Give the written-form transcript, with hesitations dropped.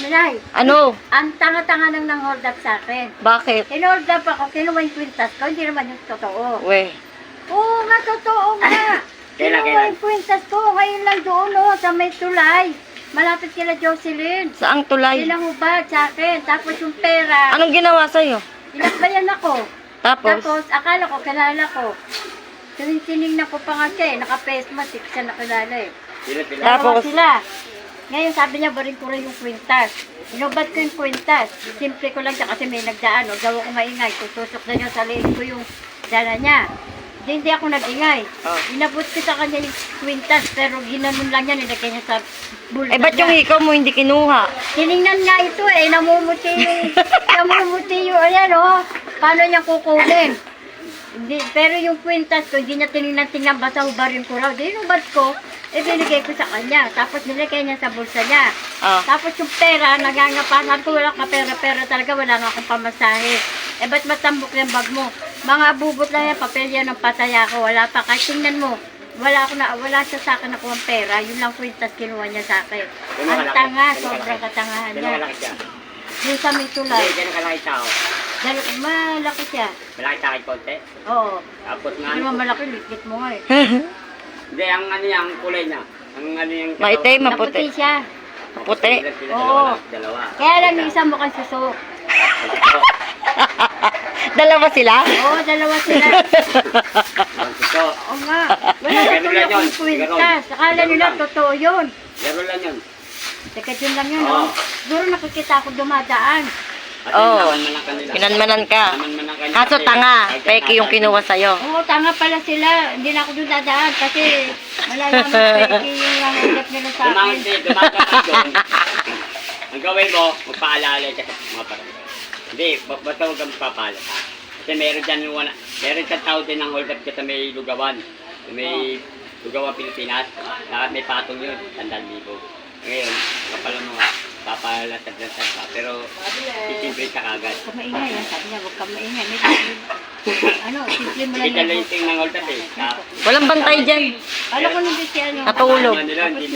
Nanay, Ano? ang tanga-tanga nang hold up sa akin. Bakit? In-hold up ako, kinuha yung kwintas ko, hindi naman yung totoo. We. Oo nga, totoo nga. Kinuha yung kwintas ko, ngayon lang doon, sa may tulay. Malapit kila Jocelyn. Saang tulay? Pinahubad sa akin, tapos yung pera. Anong ginawa sa'yo? Ilakbayan ako. Tapos? Tapos, akala ko, kilala ko. Tinignan ko pa nga siya naka-face mask, hindi siya nakilala eh. Dalawa Tapos? sila. Ngayon sabi niya, barin ko rin yung kwintas. Inubad ko yung kwintas. Simple ko lang siya kasi may nagdaan. O, gawa ko maingay. Tutusok na niya sa liig ko yung dala niya. Hindi ako nag-ingay. Oh. Inabot ko sa kanya yung kwintas, pero ginanon lang niya, nilagay niya sa bulsa Eh, ba't yung niya. ikaw mo hindi kinuha? Tinignan nga ito namumuti yung, ayan paano niya kukunin? Hindi, pero yung kwintas ko, hindi niya tinignan, basta hubarin ko raw. Di hubad ko, binigay ko sa kanya. Tapos nilagay niya sa bulsa niya. Ah. Tapos yung pera, nagangapasan ko, wala ka pera talaga, wala nga akong pamasahe. Ba't matambok yung bag mo? Mga bubot lang yan, papel yan ng pataya ko, wala pa. Kahit tingnan mo, wala siya sa akin nakuha ng pera, yun lang kwintas kinuha niya sa akin. Ang tanga, sobrang katangahan niya. Yung sa may tulay. Hindi, ganun kalaki tao. Malaki siya. Malaki sa akin konti. Oo. Tapos nga, Hindi naman malaki, likit mo nga eh. hindi, ang ano niya, ang kulay niya. Ang ano yung... Maitim, Naputi maputi. siya. Puti. Oo. Dalawa. Kaya lang yung isa mukhang suso. Dalawa sila? Oo, dalawa sila. Ito. Oo nga. Wala na Ganun lang yun. yung kwintas. Akala nila totoo yun. Laro lang yun. Teka, yun lang yun, Oo. Siguro nakikita ako dumadaan. At Oo. naman ang kanila. Kinanmanan ka. Naman ang kanila. Kaso tanga. Peke yung kinuha sa'yo. Oo, tanga pala sila. Hindi na ako doon dadaan kasi malalaman peki yung nangyayap nila sa akin. Dumakaman doon. Ang gawin mo, magpaalala ka sa mga barangay. Hindi, basta huwag kang magpapala. Kasi meron dyan yung meron dyan tao din ng hold up sa may Lugawan. Sa may Lugawan, Pilipinas. May patong yun, 100,000. Ngayon, kapala mo nga, papalatag-latag ka. Pero, itimbre ka kagad. Huwag ka maingay, yan. Sabi niya, huwag ka maingay. Simple mo lang Kita lang yung ting ng hold up eh. Walang bantay dyan. Alam ko hindi siya, Natulog. Ano nila, hindi